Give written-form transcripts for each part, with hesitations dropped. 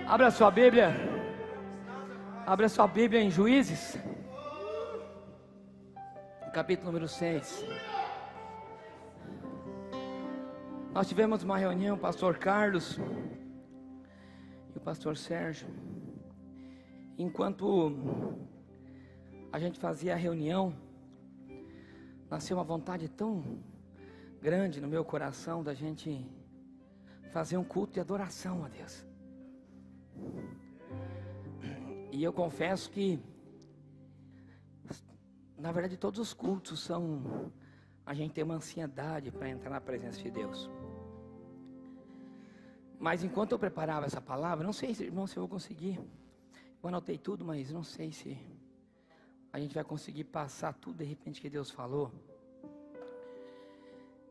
Abra sua Bíblia. Abra sua Bíblia em Juízes, capítulo número 6. Nós tivemos uma reunião, o pastor Carlos e o pastor Sérgio. Enquanto a gente fazia a reunião, nasceu uma vontade tão grande no meu coração da gente fazer um culto de adoração a Deus. E eu confesso que, na verdade, todos os cultos são a gente ter uma ansiedade para entrar na presença de Deus. Mas enquanto eu preparava essa palavra, não sei, irmão, se eu vou conseguir. Eu anotei tudo, mas não sei se a gente vai conseguir passar tudo de repente que Deus falou.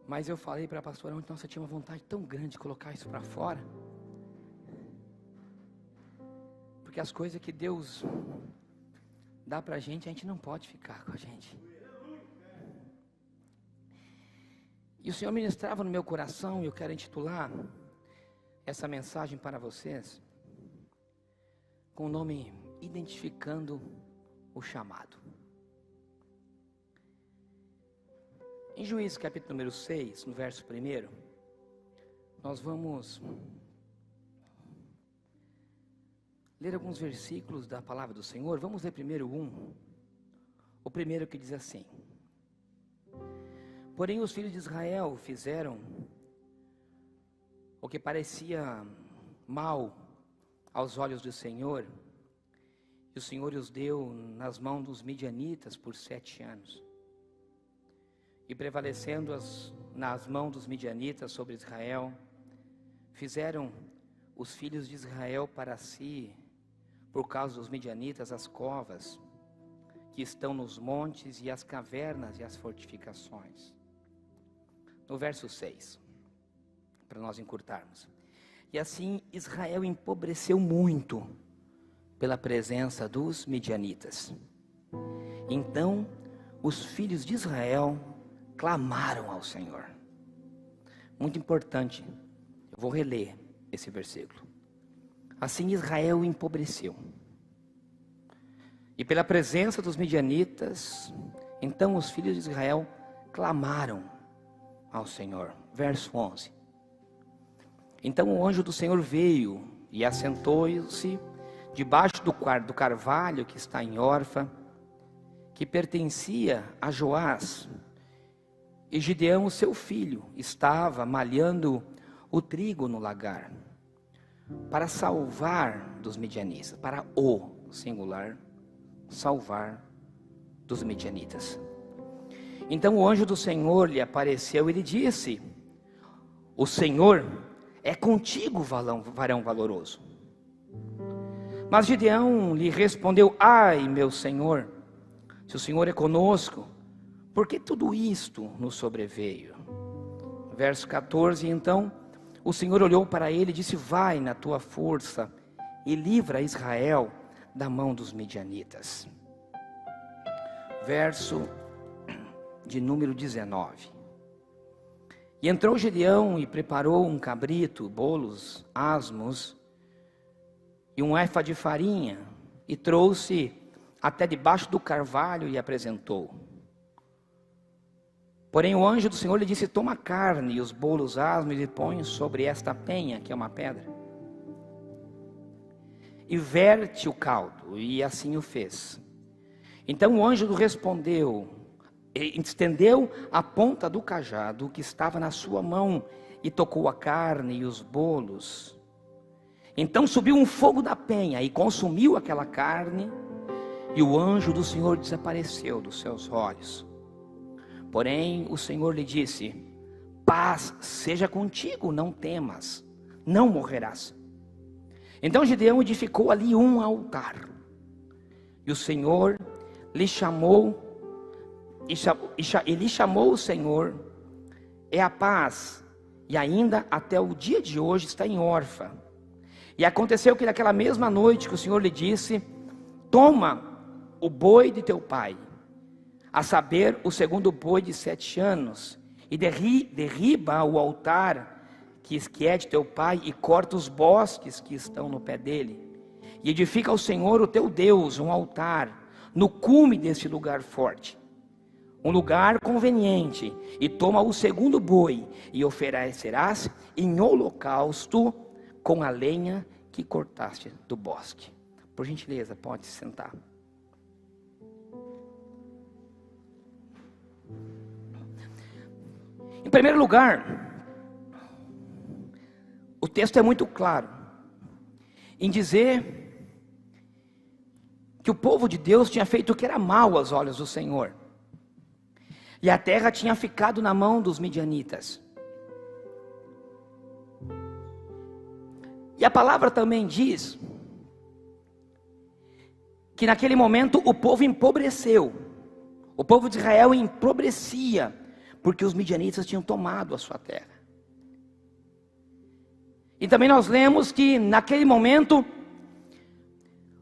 Mas eu falei para a pastora ontem, nossa, eu tinha uma vontade tão grande de colocar isso para fora. Porque as coisas que Deus dá para a gente não pode ficar com a gente. E o Senhor ministrava no meu coração, e eu quero intitular essa mensagem para vocês com o nome Identificando o Chamado. Em Juízes capítulo número 6, no verso 1, nós vamos ler alguns versículos da palavra do Senhor. Vamos ler primeiro o primeiro que diz assim: porém os filhos de Israel fizeram o que parecia mal aos olhos do Senhor, e o Senhor os deu nas mãos dos midianitas por 7 anos. E prevalecendo nas mãos dos midianitas sobre Israel, fizeram os filhos de Israel para si, por causa dos midianitas, as covas que estão nos montes, e as cavernas e as fortificações. No verso 6, para nós encurtarmos: e assim Israel empobreceu muito pela presença dos midianitas. Então os filhos de Israel clamaram ao Senhor. Muito importante, eu vou reler esse versículo. Assim Israel empobreceu, e pela presença dos midianitas, então os filhos de Israel clamaram ao Senhor. Verso 11: então o anjo do Senhor veio e assentou-se debaixo do carvalho que está em Orfa, que pertencia a Joás. E Gideão, seu filho, estava malhando o trigo no lagar, para salvar dos midianitas, para o singular, salvar dos midianitas. Então o anjo do Senhor lhe apareceu e lhe disse: o Senhor é contigo, varão valoroso. Mas Gideão lhe respondeu: ai, meu Senhor, se o Senhor é conosco, por que tudo isto nos sobreveio? Verso 14: então o Senhor olhou para ele e disse: vai na tua força e livra Israel da mão dos midianitas. Verso de número 19: e entrou Gideão e preparou um cabrito, bolos, asmos e um efa de farinha, e trouxe até debaixo do carvalho e apresentou. Porém o anjo do Senhor lhe disse: toma a carne e os bolos asmos e põe sobre esta penha, que é uma pedra, e verte o caldo. E assim o fez. Então o anjo respondeu, estendeu a ponta do cajado que estava na sua mão, e tocou a carne e os bolos. Então subiu um fogo da penha e consumiu aquela carne, e o anjo do Senhor desapareceu dos seus olhos. Porém o Senhor lhe disse: paz seja contigo, não temas, não morrerás. Então Gideão edificou ali um altar, e o Senhor lhe chamou, e lhe chamou o Senhor, é a paz, e ainda até o dia de hoje está em Orfa. E aconteceu que naquela mesma noite que o Senhor lhe disse: toma o boi de teu pai, a saber, o segundo boi de 7 anos, e derriba o altar que é de teu pai, e corta os bosques que estão no pé dele, e edifica ao Senhor o teu Deus um altar no cume deste lugar forte, um lugar conveniente, e toma o segundo boi, e oferecerás em holocausto com a lenha que cortaste do bosque. Por gentileza, pode se sentar. Em primeiro lugar, o texto é muito claro em dizer que o povo de Deus tinha feito o que era mal aos olhos do Senhor, e a terra tinha ficado na mão dos midianitas. E a palavra também diz que naquele momento o povo empobreceu, o povo de Israel empobrecia, porque os midianitas tinham tomado a sua terra. E também nós lemos que naquele momento,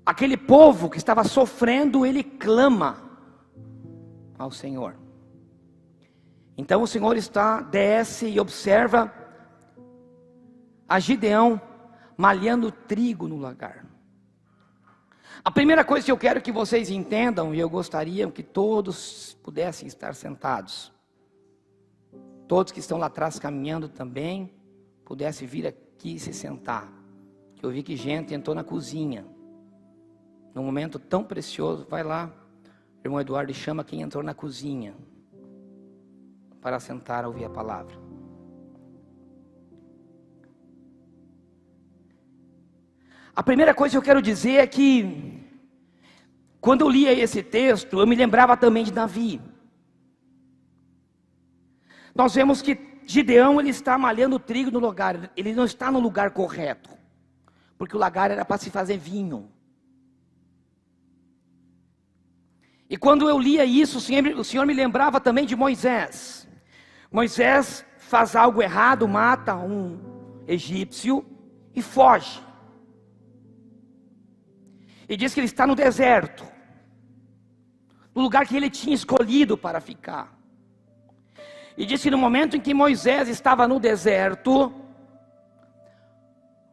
aquele povo que estava sofrendo, ele clama ao Senhor. Então o Senhor desce e observa a Gideão malhando trigo no lagar. A primeira coisa que eu quero que vocês entendam, e eu gostaria que todos pudessem estar sentados, todos que estão lá atrás caminhando também, pudessem vir aqui se sentar. Eu vi que gente entrou na cozinha, num momento tão precioso. Vai lá, irmão Eduardo, e chama quem entrou na cozinha, para sentar a ouvir a palavra. A primeira coisa que eu quero dizer é que, quando eu lia esse texto, eu me lembrava também de Davi. Nós vemos que Gideão, ele está malhando trigo no lugar, ele não está no lugar correto, porque o lagar era para se fazer vinho. E quando eu lia isso, o Senhor me lembrava também de Moisés. Moisés faz algo errado, mata um egípcio e foge. E diz que ele está no deserto, no lugar que ele tinha escolhido para ficar. E diz que no momento em que Moisés estava no deserto,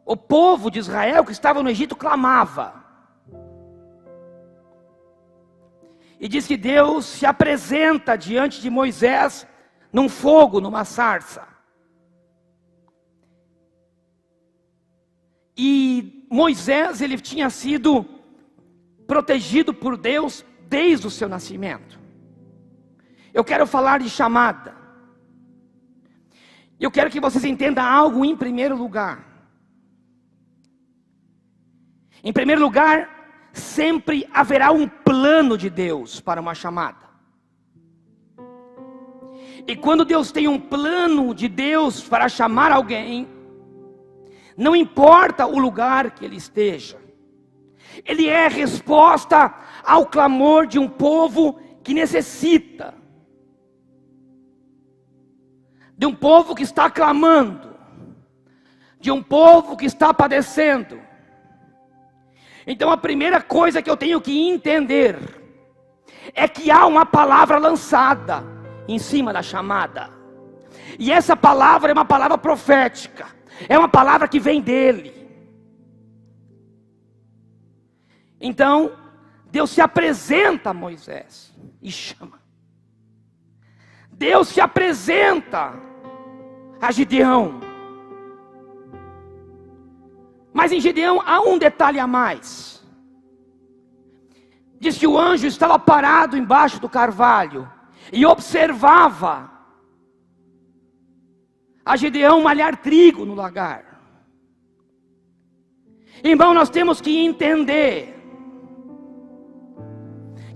o povo de Israel que estava no Egito clamava. E diz que Deus se apresenta diante de Moisés num fogo, numa sarça. E Moisés, ele tinha sido protegido por Deus desde o seu nascimento. Eu quero falar de chamada. Eu quero que vocês entendam algo em primeiro lugar. Em primeiro lugar, sempre haverá um plano de Deus para uma chamada. E quando Deus tem um plano de Deus para chamar alguém, não importa o lugar que ele esteja, ele é resposta ao clamor de um povo que necessita, de um povo que está clamando, de um povo que está padecendo. Então a primeira coisa que eu tenho que entender é que há uma palavra lançada em cima da chamada, e essa palavra é uma palavra profética, é uma palavra que vem dele. Então Deus se apresenta a Moisés e chama. Deus se apresenta a Gideão. Mas em Gideão há um detalhe a mais. Diz que o anjo estava parado embaixo do carvalho e observava a Gideão malhar trigo no lagar. Irmão, nós temos que entender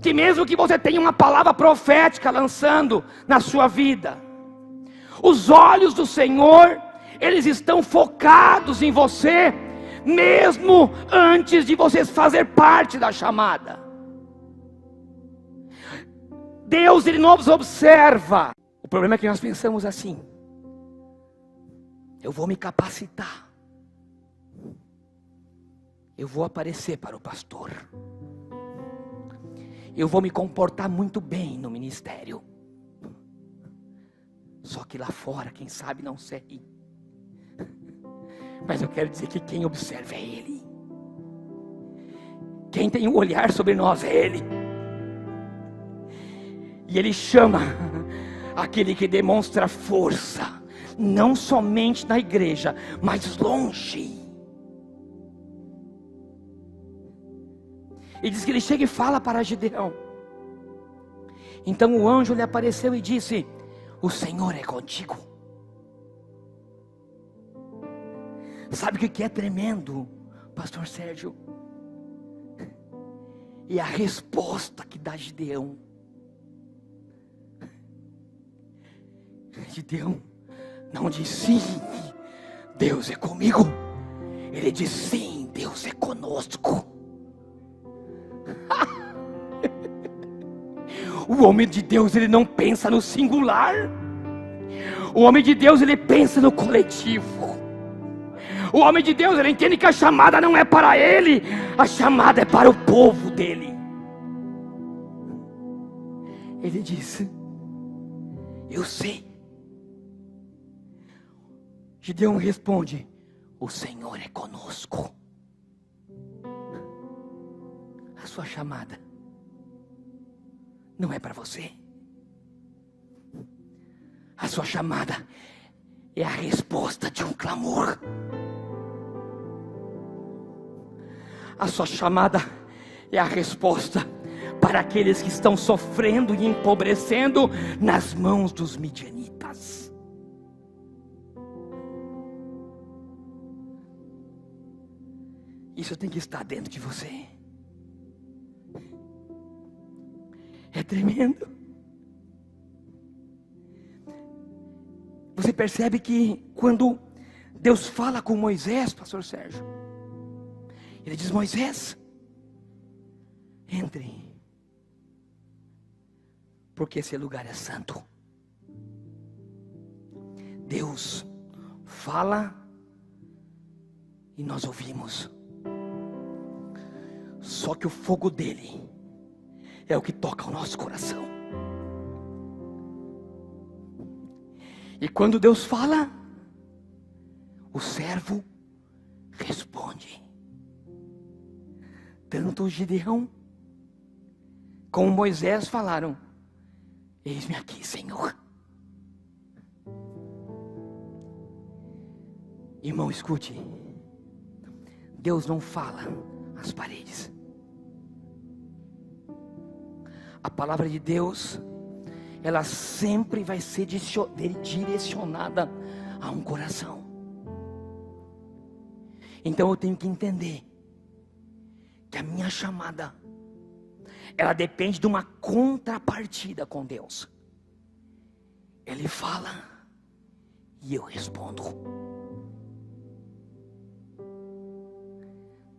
que mesmo que você tenha uma palavra profética lançando na sua vida, os olhos do Senhor, eles estão focados em você, mesmo antes de você fazer parte da chamada. Deus, ele nos observa. O problema é que nós pensamos assim: eu vou me capacitar, eu vou aparecer para o pastor, eu vou me comportar muito bem no ministério, só que lá fora, quem sabe não sei. Mas eu quero dizer que quem observa é Ele. Quem tem o olhar sobre nós é Ele. E Ele chama aquele que demonstra força, não somente na igreja, mas longe. E diz que ele chega e fala para Gideão. Então o anjo lhe apareceu e disse: o Senhor é contigo. Sabe o que é tremendo, pastor Sérgio? E a resposta que dá Gideão. Gideão não diz sim, Deus é comigo. Ele diz sim, Deus é conosco. O homem de Deus, ele não pensa no singular. O homem de Deus, ele pensa no coletivo. O homem de Deus, ele entende que a chamada não é para ele, a chamada é para o povo dele. Ele disse: eu sei. Gideão responde: o Senhor é conosco. A sua chamada não é para você. A sua chamada é a resposta de um clamor. A sua chamada é a resposta para aqueles que estão sofrendo e empobrecendo nas mãos dos midianitas. Isso tem que estar dentro de você. É tremendo. Você percebe que quando Deus fala com Moisés, pastor Sérgio, Ele diz: Moisés, entre, porque esse lugar é santo. Deus fala e nós ouvimos. Só que o fogo dele é o que toca o nosso coração. E quando Deus fala, o servo responde. Tanto Gideão como Moisés falaram: eis-me aqui, Senhor. Irmão, escute. Deus não fala às paredes. A palavra de Deus, ela sempre vai ser direcionada a um coração. Então eu tenho que entender que a minha chamada, ela depende de uma contrapartida com Deus. Ele fala e eu respondo.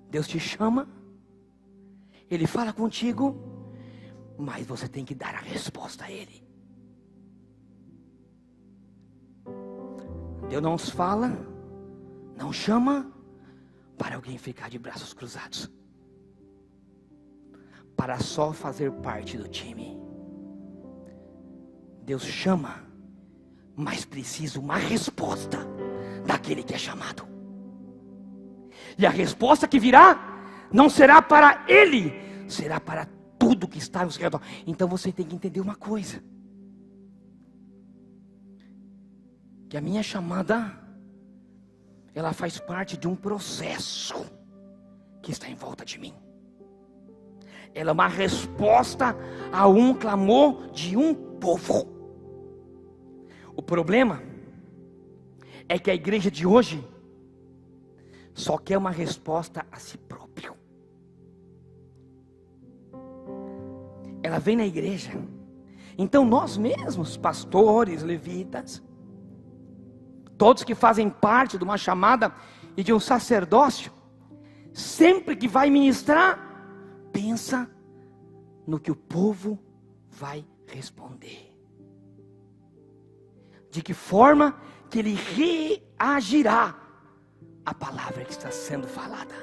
Deus te chama, Ele fala contigo, mas você tem que dar a resposta a Ele. Deus não fala, não chama para alguém ficar de braços cruzados, para só fazer parte do time. Deus chama, mas precisa uma resposta daquele que é chamado. E a resposta que virá não será para ele, será para tudo que está ao seu redor. Então você tem que entender uma coisa: que a minha chamada, ela faz parte de um processo que está em volta de mim. Ela é uma resposta a um clamor de um povo. O problema é que a igreja de hoje só quer uma resposta a si próprio. Ela vem na igreja, então nós mesmos, pastores, levitas, todos que fazem parte de uma chamada e de um sacerdócio, sempre que vai ministrar, pensa no que o povo vai responder. De que forma que ele reagirá à palavra que está sendo falada.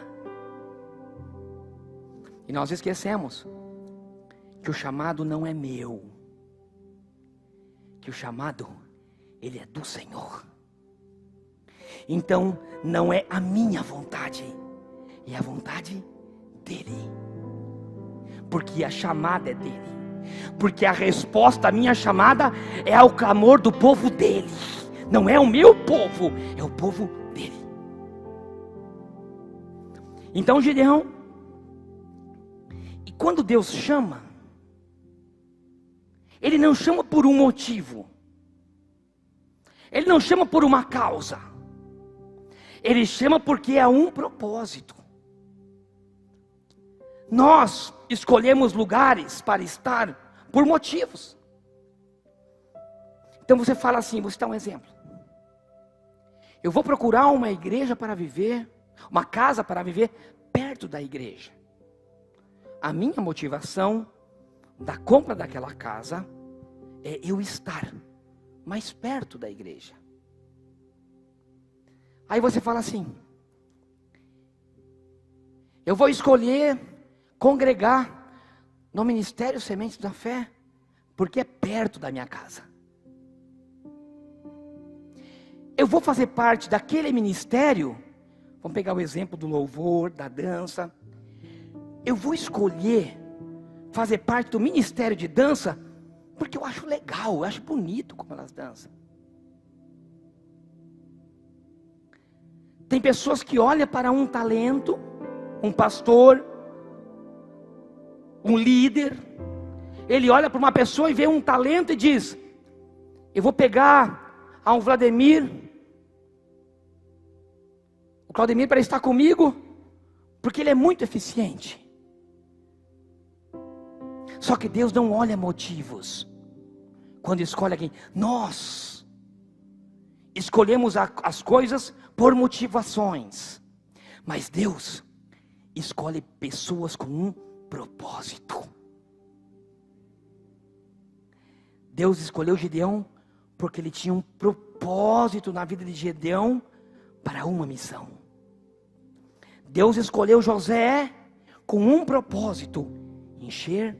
E nós esquecemos que o chamado não é meu, que o chamado, ele é do Senhor. Então não é a minha vontade, é a vontade dele. Porque a chamada é dele. Porque a resposta à minha chamada é ao clamor do povo dele. Não é o meu povo, é o povo dele. Então Gideão, e quando Deus chama, Ele não chama por um motivo, Ele não chama por uma causa, Ele chama porque há um propósito. Nós escolhemos lugares para estar por motivos. Então você fala assim, vou citar um exemplo. Eu vou procurar uma igreja para viver, uma casa para viver perto da igreja. A minha motivação da compra daquela casa é eu estar mais perto da igreja. Aí você fala assim, eu vou escolher congregar no Ministério Sementes da Fé, porque é perto da minha casa. Eu vou fazer parte daquele ministério, vamos pegar o exemplo do louvor, da dança. Eu vou escolher fazer parte do ministério de dança, porque eu acho legal, eu acho bonito como elas dançam. Tem pessoas que olham para um talento, um pastor, um líder. Ele olha para uma pessoa e vê um talento e diz, eu vou pegar a um Vladimir, o Claudemir para estar comigo, porque ele é muito eficiente. Só que Deus não olha motivos quando escolhe alguém. Nós escolhemos as coisas por motivações, mas Deus escolhe pessoas com um propósito. Deus escolheu Gideão porque ele tinha um propósito na vida de Gideão para uma missão. Deus escolheu José com um propósito: encher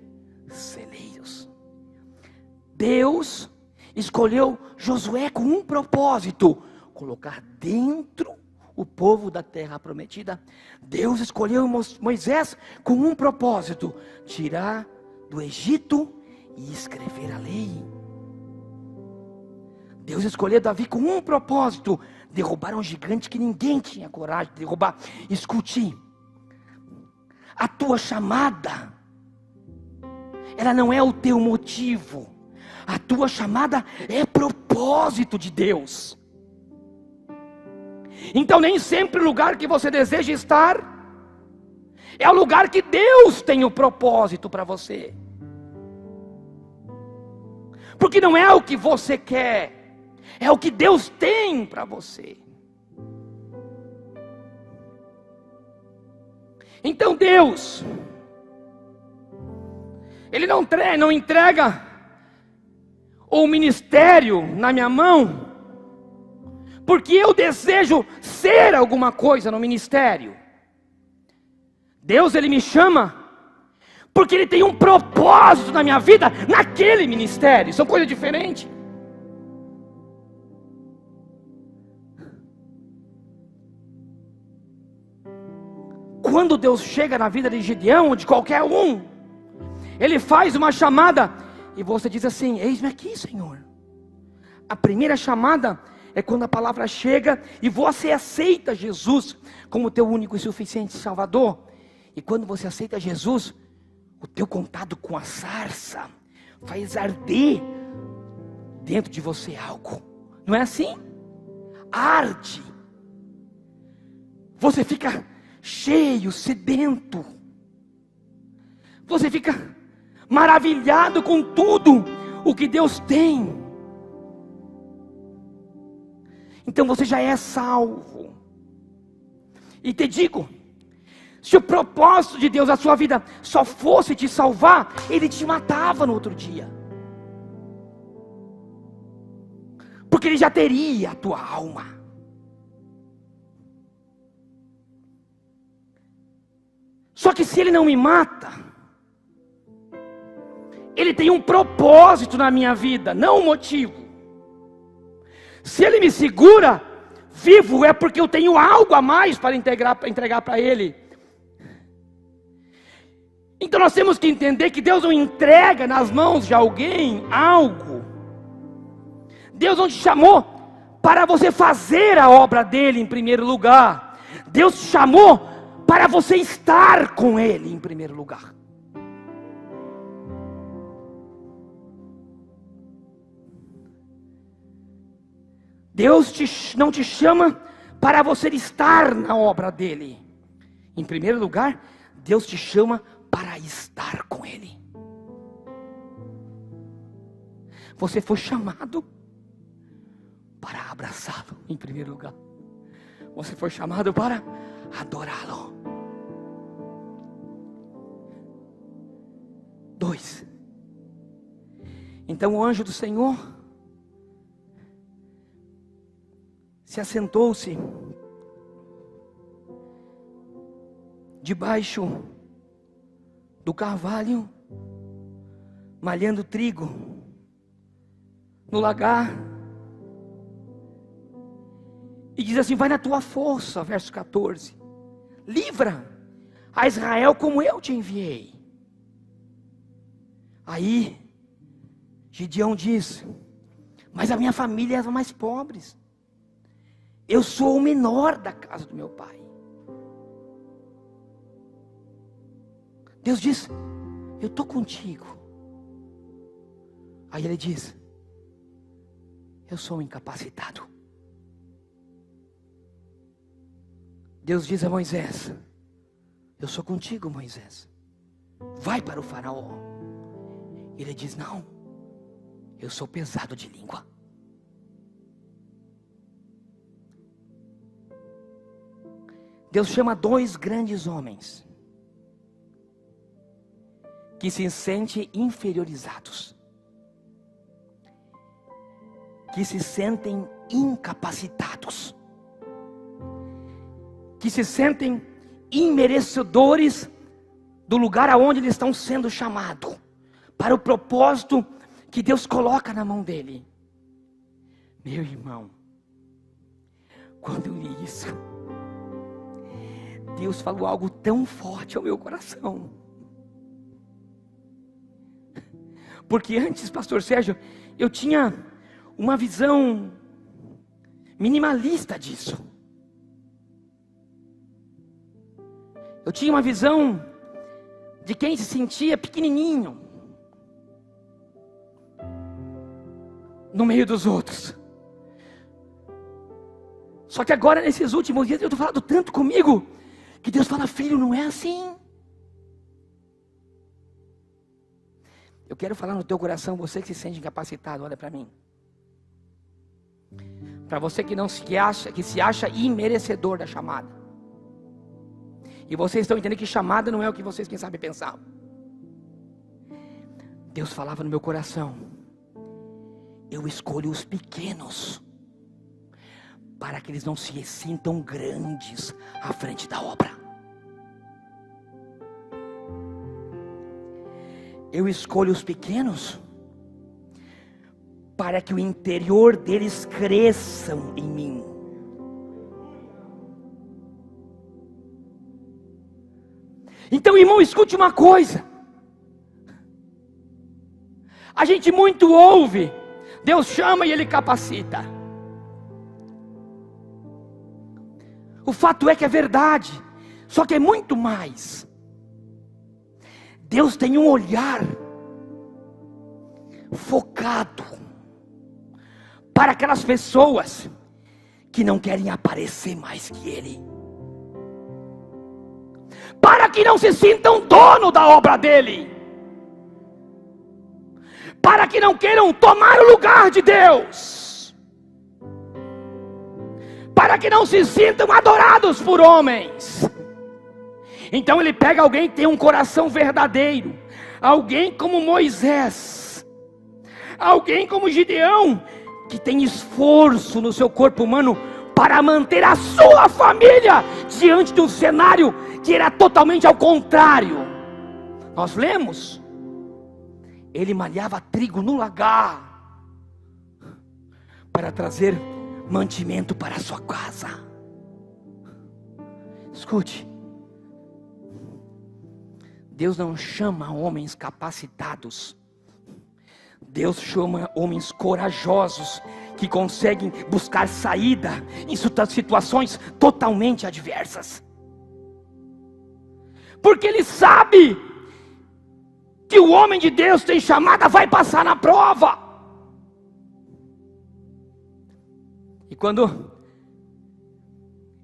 celeiros. Deus escolheu Josué com um propósito: colocar dentro o povo da terra prometida. Deus escolheu Moisés com um propósito: tirar do Egito e escrever a lei. Deus escolheu Davi com um propósito: derrubar um gigante que ninguém tinha coragem de derrubar. Escute, a tua chamada, ela não é o teu motivo. A tua chamada é propósito de Deus. Então nem sempre o lugar que você deseja estar é o lugar que Deus tem o propósito para você. Porque não é o que você quer, é o que Deus tem para você. Então Deus, Ele não entrega o ministério na minha mão porque eu desejo ser alguma coisa no ministério. Deus, Ele me chama porque Ele tem um propósito na minha vida, naquele ministério. São coisas diferentes. Quando Deus chega na vida de Gideão, ou de qualquer um, Ele faz uma chamada, e você diz assim: eis-me aqui, Senhor. A primeira chamada é quando a palavra chega e você aceita Jesus como teu único e suficiente Salvador. E quando você aceita Jesus, o teu contato com a sarça faz arder dentro de você algo. Não é assim? Arde. Você fica cheio, sedento. Você fica maravilhado com tudo o que Deus tem. Então você já é salvo. E te digo, se o propósito de Deus na sua vida só fosse te salvar, Ele te matava no outro dia. Porque Ele já teria a tua alma. Só que se Ele não me mata, Ele tem um propósito na minha vida, não um motivo. Se Ele me segura, vivo é porque eu tenho algo a mais para entregar para Ele. Então nós temos que entender que Deus não entrega nas mãos de alguém algo. Deus não te chamou para você fazer a obra dele em primeiro lugar. Deus te chamou para você estar com Ele em primeiro lugar. Deus não te chama para você estar na obra dele. Em primeiro lugar, Deus te chama para estar com Ele. Você foi chamado para abraçá-lo em primeiro lugar. Você foi chamado para adorá-lo. 2. Então o anjo do Senhor se assentou-se debaixo do carvalho, malhando trigo no lagar, e diz assim: vai na tua força, verso 14, livra a Israel como eu te enviei. Aí Gideão diz: mas a minha família é a mais pobres, eu sou o menor da casa do meu pai. Deus diz: eu estou contigo. Aí ele diz: eu sou um incapacitado. Deus diz a Moisés: eu sou contigo, Moisés, vai para o faraó. Ele diz: não, eu sou pesado de língua. Deus chama 2 grandes homens que se sentem inferiorizados, que se sentem incapacitados, que se sentem imerecedores do lugar aonde eles estão sendo chamados, para o propósito que Deus coloca na mão dele. Meu irmão, quando eu li isso, Deus falou algo tão forte ao meu coração. Porque antes, pastor Sérgio, eu tinha uma visão minimalista disso. Eu tinha uma visão de quem se sentia pequenininho no meio dos outros. Só que agora, nesses últimos dias, eu estou falando tanto comigo, que Deus fala: filho, não é assim. Eu quero falar no teu coração, você que se sente incapacitado, olha para mim. Para você que se acha imerecedor da chamada. E vocês estão entendendo que chamada não é o que vocês, quem sabe, pensavam. Deus falava no meu coração: eu escolho os pequenos, para que eles não se sintam grandes à frente da obra. Eu escolho os pequenos, para que o interior deles cresçam em mim. Então, irmão, escute uma coisa. A gente muito ouve: Deus chama e Ele capacita. O fato é que é verdade, só que é muito mais. Deus tem um olhar focado para aquelas pessoas que não querem aparecer mais que Ele, para que não se sintam dono da obra dEle, para que não queiram tomar o lugar de Deus, para que não se sintam adorados por homens. Então Ele pega alguém que tem um coração verdadeiro, alguém como Moisés, alguém como Gideão, que tem esforço no seu corpo humano para manter a sua família diante de um cenário que era totalmente ao contrário. Nós lemos: ele malhava trigo no lagar para trazer mantimento para a sua casa. Escute, Deus não chama homens capacitados, Deus chama homens corajosos, que conseguem buscar saída em situações totalmente adversas. Porque Ele sabe que o homem de Deus tem chamada, vai passar na prova. E quando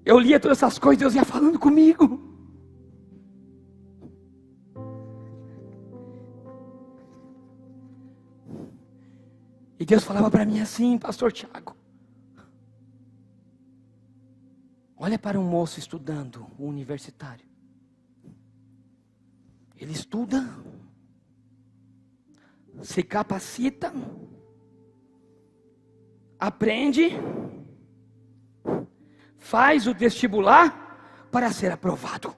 eu lia todas essas coisas, Deus ia falando comigo. E Deus falava para mim assim: pastor Tiago, olha para um moço estudando, um universitário. Ele estuda, se capacita, aprende, faz o vestibular para ser aprovado.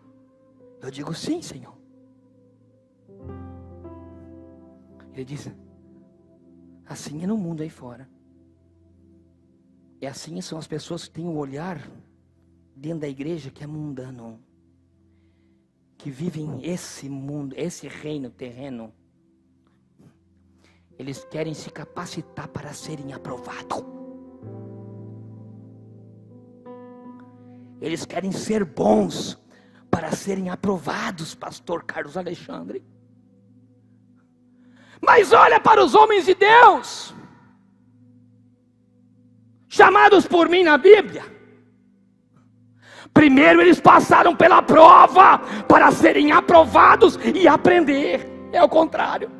Eu digo: sim, Senhor. Ele diz: assim é no mundo aí fora. E assim são as pessoas que têm um olhar dentro da igreja que é mundano, que vivem esse mundo, esse reino terreno. Eles querem se capacitar para serem aprovados. Eles querem ser bons para serem aprovados, pastor Carlos Alexandre. Mas olha para os homens de Deus, chamados por mim na Bíblia. Primeiro eles passaram pela prova para serem aprovados e aprender. É o contrário.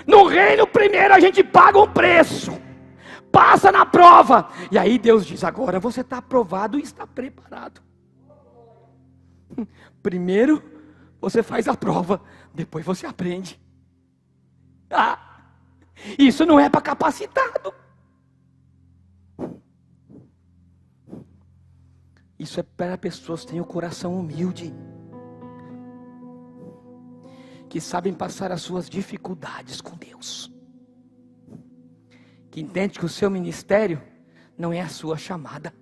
No reino primeiro a gente paga um preço, passa na prova, e aí Deus diz: agora você está aprovado e está preparado. Primeiro você faz a prova, depois você aprende. Isso não é para capacitado. Isso é para pessoas que têm o coração humilde, que sabem passar as suas dificuldades com Deus, que entende que o seu ministério não é a sua chamada,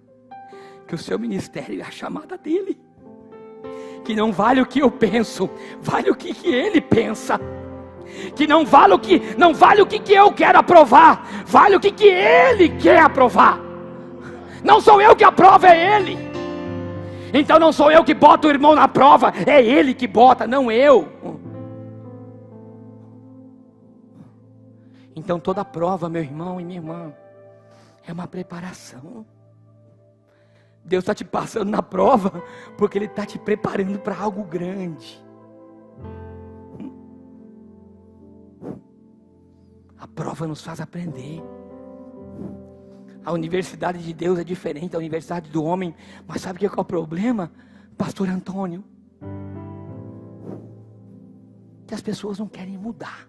que o seu ministério é a chamada dele, que não vale o que eu penso, vale o que ele pensa, que não vale o que eu quero aprovar, vale o que ele quer aprovar. Não sou eu que aprovo, é ele. Então não sou eu que boto o irmão na prova, é ele que bota, não eu. Então toda prova, meu irmão e minha irmã, é uma preparação. Deus está te passando na prova, porque Ele está te preparando para algo grande. A prova nos faz aprender. A universidade de Deus é diferente da universidade do homem. Mas sabe qual é o problema, pastor Antônio? Que as pessoas não querem mudar.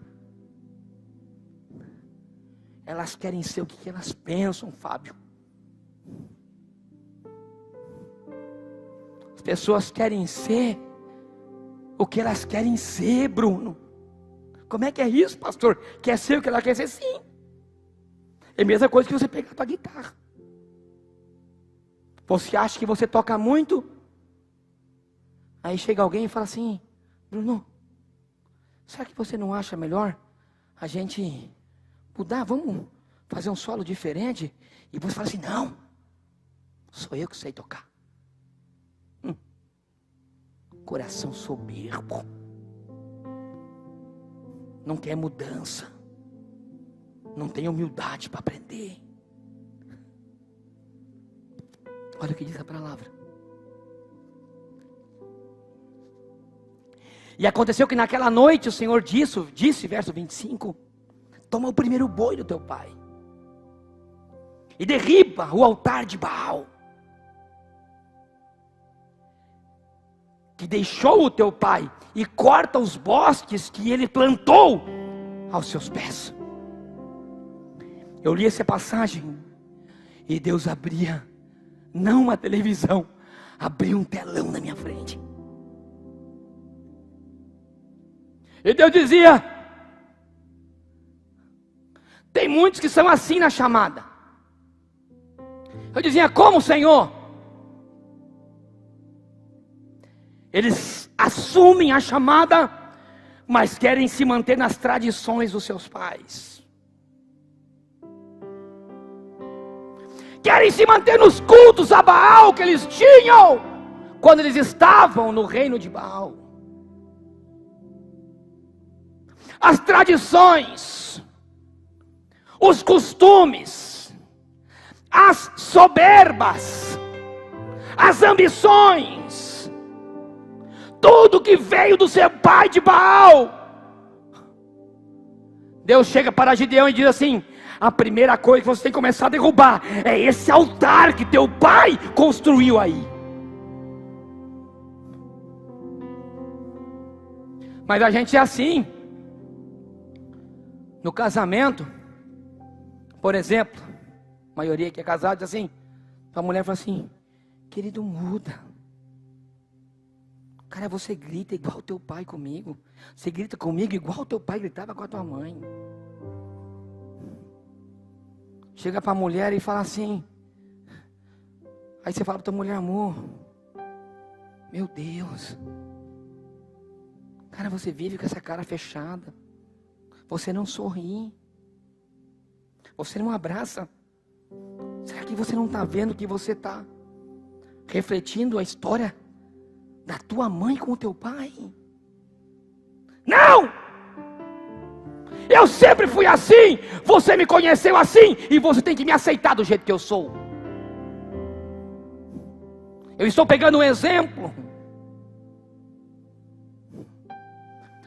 Elas querem ser o que elas pensam, Fábio. As pessoas querem ser o que elas querem ser, Bruno. Como é que é isso, pastor? Quer ser o que ela quer ser? Sim. É a mesma coisa que você pegar a tua guitarra. Você acha que você toca muito? Aí chega alguém e fala assim: Bruno, será que você não acha melhor a gente mudar? Vamos fazer um solo diferente? E você fala assim: não, sou eu que sei tocar. Coração soberbo, não quer mudança, não tem humildade para aprender. Olha o que diz a palavra. E aconteceu que naquela noite o Senhor disse, verso 25: toma o primeiro boi do teu pai e derriba o altar de Baal, que deixou o teu pai, e corta os bosques que ele plantou aos seus pés. Eu li essa passagem e Deus abria, não uma televisão, abria um telão na minha frente. E Deus dizia: Tem muitos que são assim na chamada. Eu dizia, como, Senhor? Eles assumem a chamada, mas querem se manter nas tradições dos seus pais. Querem se manter nos cultos a Baal que eles tinham quando eles estavam no reino de Baal. As tradições, os costumes, as soberbas, as ambições, tudo que veio do seu pai de Baal. Deus chega para Gideão e diz assim: a primeira coisa que você tem que começar a derrubar é esse altar que teu pai construiu aí. Mas a gente é assim. No casamento, por exemplo, a maioria que é casada diz assim, a mulher fala assim: querido, muda. Cara, você grita igual teu pai comigo. Você grita comigo igual teu pai gritava com a tua mãe. Chega para a mulher e fala assim. Aí você fala para tua mulher: amor, meu Deus, cara, você vive com essa cara fechada. Você não sorri. Você não abraça. Será que você não está vendo que você está refletindo a história da tua mãe com o teu pai? Não! Eu sempre fui assim. Você me conheceu assim e você tem que me aceitar do jeito que eu sou. Eu estou pegando um exemplo,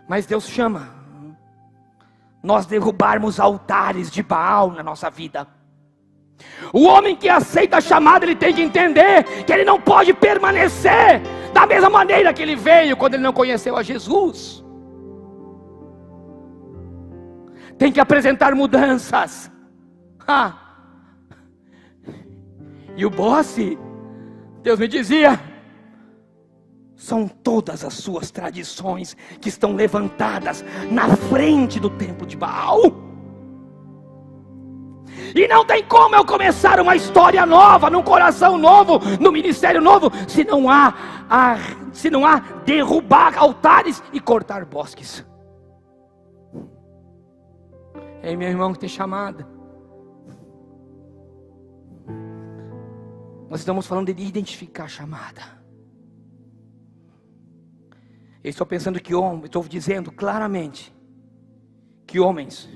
mas Deus chama nós derrubarmos altares de Baal na nossa vida. O homem que aceita a chamada, ele tem que entender que ele não pode permanecer da mesma maneira que ele veio quando ele não conheceu a Jesus. Tem que apresentar mudanças. E o boss, Deus me dizia, são todas as suas tradições que estão levantadas na frente do templo de Baal. E não tem como eu começar uma história nova, num coração novo, num ministério novo, se não há derrubar altares e cortar bosques. Ei, meu irmão que tem chamada, nós estamos falando de identificar a chamada. Eu estou pensando que estou dizendo claramente que homens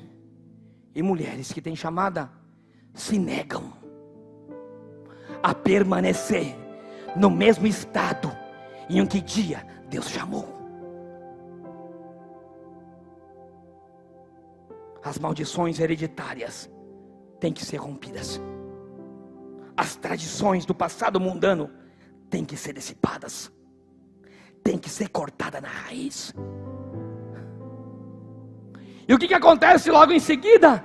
e mulheres que têm chamada se negam a permanecer no mesmo estado em que dia Deus chamou. As maldições hereditárias têm que ser rompidas. As tradições do passado mundano têm que ser dissipadas. Tem que ser cortada na raiz. E o que acontece logo em seguida?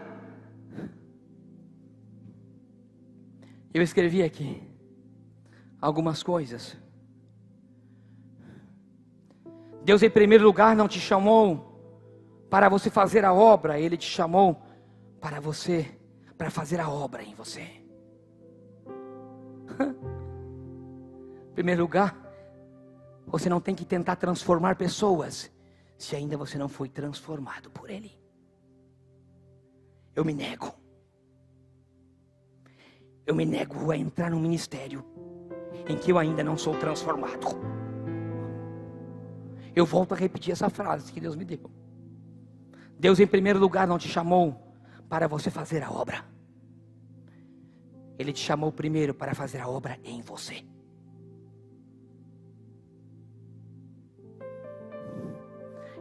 Eu escrevi aqui algumas coisas. Deus, em primeiro lugar, não te chamou para você fazer a obra. Ele te chamou para fazer a obra em você. Em primeiro lugar, você não tem que tentar transformar pessoas se ainda você não foi transformado por Ele. Eu me nego a entrar num ministério em que eu ainda não sou transformado. Eu volto a repetir essa frase que Deus me deu. Deus, em primeiro lugar, não te chamou para você fazer a obra. Ele te chamou primeiro para fazer a obra em você.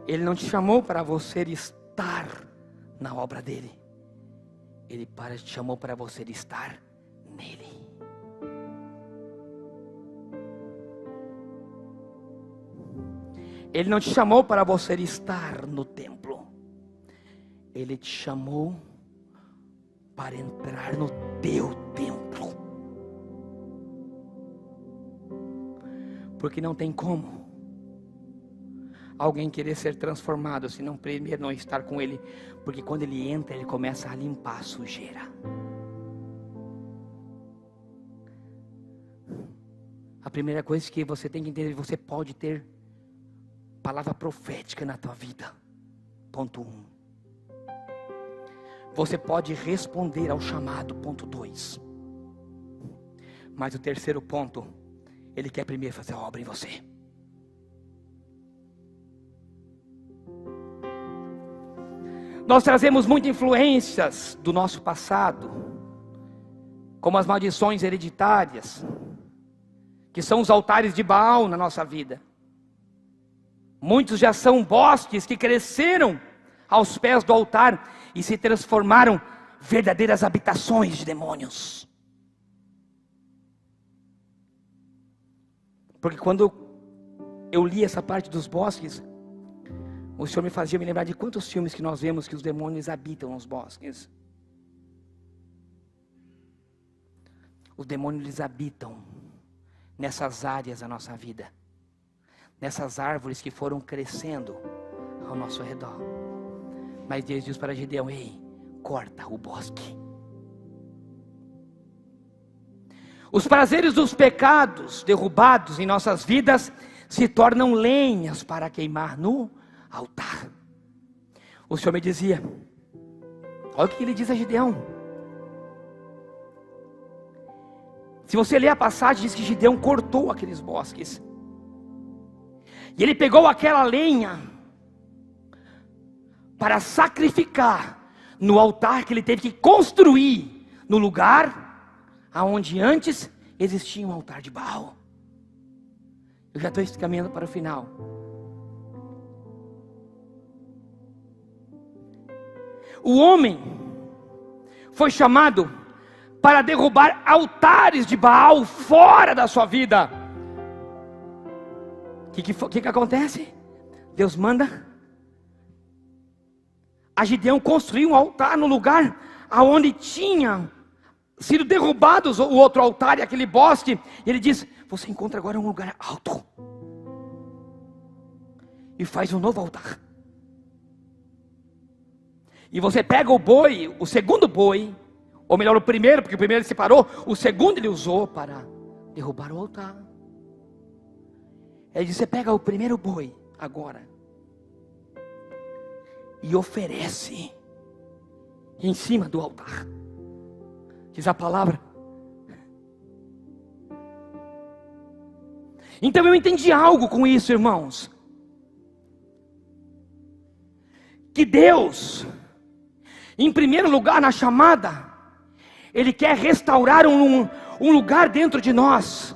Ele não te chamou para você estar na obra dele. Ele te chamou para você estar nele. Ele não te chamou para você estar no templo. Ele te chamou para entrar no teu templo. Porque não tem como alguém querer ser transformado, se não primeiro não estar com Ele, porque quando Ele entra, Ele começa a limpar a sujeira. A primeira coisa que você tem que entender, você pode ter palavra profética na tua vida. Ponto 1. Você pode responder ao chamado. Ponto 2. Mas o terceiro ponto, Ele quer primeiro fazer a obra em você. Nós trazemos muitas influências do nosso passado, como as maldições hereditárias, que são os altares de Baal na nossa vida. Muitos já são bosques que cresceram aos pés do altar e se transformaram verdadeiras habitações de demônios. Porque quando eu li essa parte dos bosques, o Senhor me fazia me lembrar de quantos filmes que nós vemos que os demônios habitam nos bosques. Os demônios eles habitam nessas áreas da nossa vida, nessas árvores que foram crescendo ao nosso redor. Mas Deus diz para Gideão: ei, corta o bosque. Os prazeres dos pecados derrubados em nossas vidas se tornam lenhas para queimar no altar. O Senhor me dizia, olha o que Ele diz a Gideão. Se você ler a passagem, diz que Gideão cortou aqueles bosques. E ele pegou aquela lenha para sacrificar no altar que ele teve que construir no lugar aonde antes existia um altar de Baal. Eu já estou caminhando para o final. O homem foi chamado para derrubar altares de Baal fora da sua vida. O que acontece? Deus manda a Gideão construir um altar no lugar aonde tinha sido derrubados o outro altar e aquele bosque. E ele diz: você encontra agora um lugar alto e faz um novo altar. E você pega o boi, o segundo boi, ou melhor o primeiro, porque o primeiro ele separou, o segundo ele usou para derrubar o altar. Ele diz: você pega o primeiro boi agora e oferece em cima do altar. Diz a palavra. Então eu entendi algo com isso, irmãos. Que Deus, em primeiro lugar na chamada, Ele quer restaurar um lugar dentro de nós.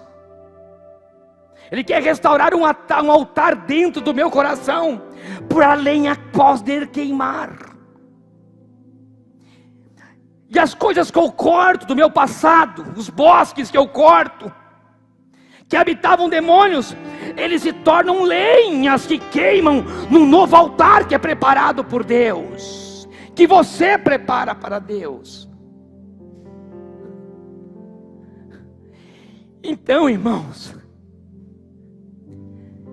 Ele quer restaurar um altar dentro do meu coração, para a lenha poder queimar. E as coisas que eu corto do meu passado, os bosques que eu corto, que habitavam demônios, eles se tornam lenhas que queimam num novo altar que é preparado por Deus, que você prepara para Deus. Então, irmãos,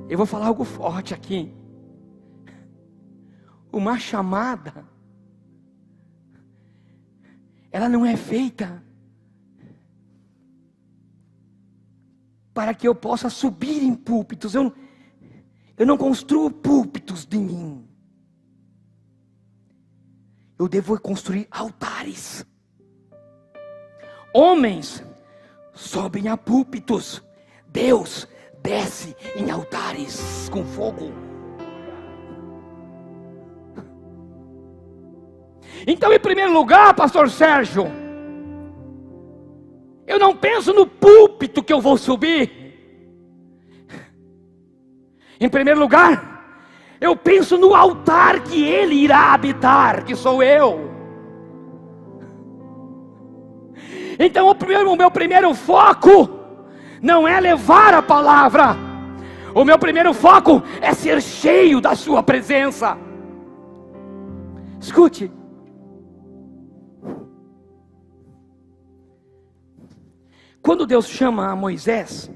eu vou falar algo forte aqui. Uma chamada, ela não é feita para que eu possa subir em púlpitos. Eu não construo púlpitos de mim. Eu devo construir altares. Homens sobem a púlpitos. Deus desce em altares com fogo. Então, em primeiro lugar, pastor Sérgio, eu não penso no púlpito que eu vou subir. Em primeiro lugar, eu penso no altar que Ele irá habitar, que sou eu. Então o meu primeiro foco não é levar a palavra. O meu primeiro foco é ser cheio da sua presença. Escute. Quando Deus chama a Moisés,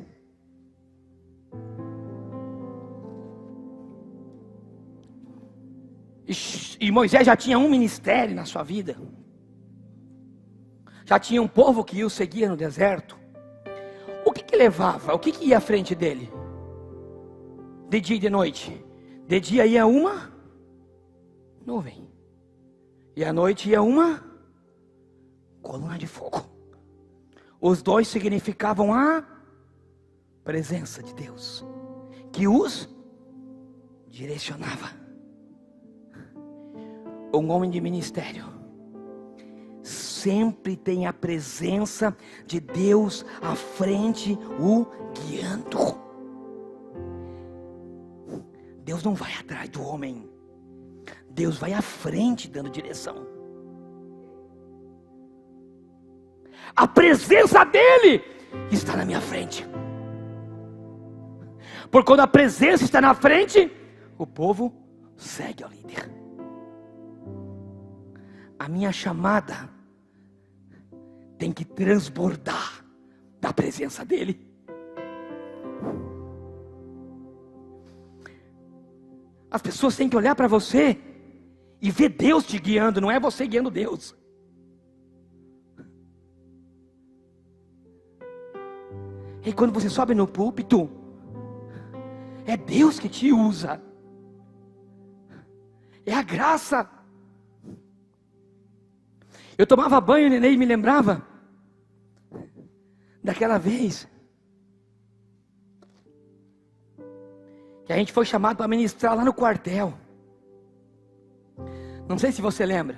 E Moisés já tinha um ministério na sua vida. Já tinha um povo que o seguia no deserto. O que levava? O que ia à frente dele? De dia e de noite. De dia ia uma nuvem. E à noite ia uma coluna de fogo. Os dois significavam a presença de Deus, que os direcionava. Um homem de ministério sempre tem a presença de Deus à frente, o guiando. Deus não vai atrás do homem, Deus vai à frente dando direção. A presença dele está na minha frente. Porque quando a presença está na frente, o povo segue ao líder. A minha chamada tem que transbordar da presença dele. As pessoas têm que olhar para você e ver Deus te guiando, não é você guiando Deus. E quando você sobe no púlpito, é Deus que te usa. É a graça. Eu tomava banho, neném, e me lembrava daquela vez que a gente foi chamado para ministrar lá no quartel. Não sei se você lembra.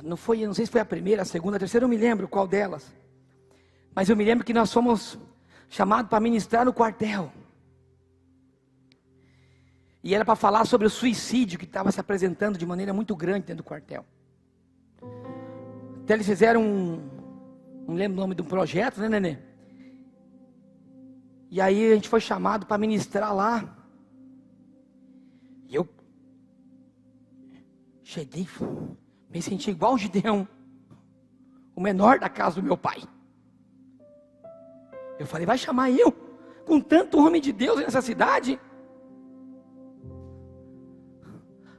Não sei se foi a primeira, a segunda, a terceira, eu não me lembro qual delas. Mas eu me lembro que nós fomos chamados para ministrar no quartel. E era para falar sobre o suicídio que estava se apresentando de maneira muito grande dentro do quartel. Até eles fizeram não lembro o nome do projeto, né, nenê? E aí a gente foi chamado para ministrar lá. E eu cheguei, me senti igual o Gideão, o menor da casa do meu pai. Eu falei, vai chamar eu, com tanto homem de Deus nessa cidade?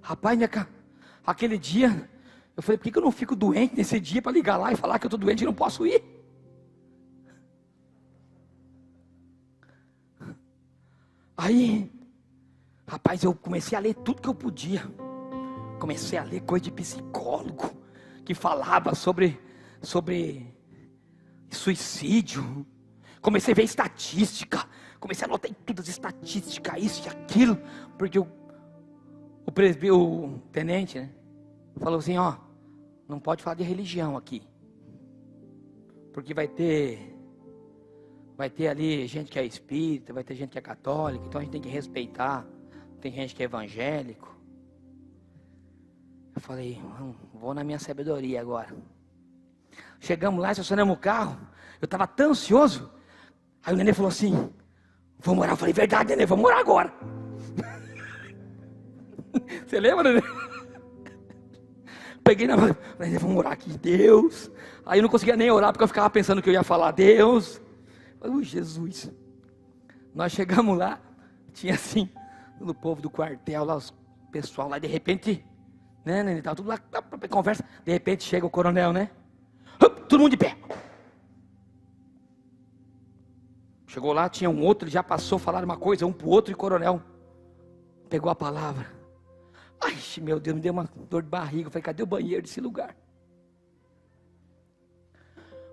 Rapaz, aquele dia, eu falei, por que eu não fico doente nesse dia para ligar lá e falar que eu estou doente e não posso ir? Aí, rapaz, eu comecei a ler tudo que eu podia. Comecei a ler coisa de psicólogo, que falava sobre suicídio. Comecei a ver estatística, comecei a anotar tudo as estatísticas, isso e aquilo, porque o tenente, né, falou assim, ó, não pode falar de religião aqui, porque vai ter ali gente que é espírita, vai ter gente que é católica, então a gente tem que respeitar, tem gente que é evangélico. Eu falei, vou na minha sabedoria agora. Chegamos lá, estacionamos o carro, eu estava tão ansioso. Aí o neném falou assim, vamos orar. Eu falei, verdade, neném, vamos orar agora. Você lembra, neném? Peguei na mão, falei, vamos orar aqui, Deus. Aí eu não conseguia nem orar, porque eu ficava pensando que eu ia falar, Deus. Falei, Jesus. Nós chegamos lá, tinha assim, no povo do quartel, lá os pessoal lá, de repente, né, neném, estava tudo lá, conversa. De repente chega o coronel, né? Todo mundo de pé. Chegou lá, tinha um outro, ele já passou, falaram uma coisa, um para o outro, e o coronel pegou a palavra. Ai, meu Deus, me deu uma dor de barriga. Eu falei, cadê o banheiro desse lugar?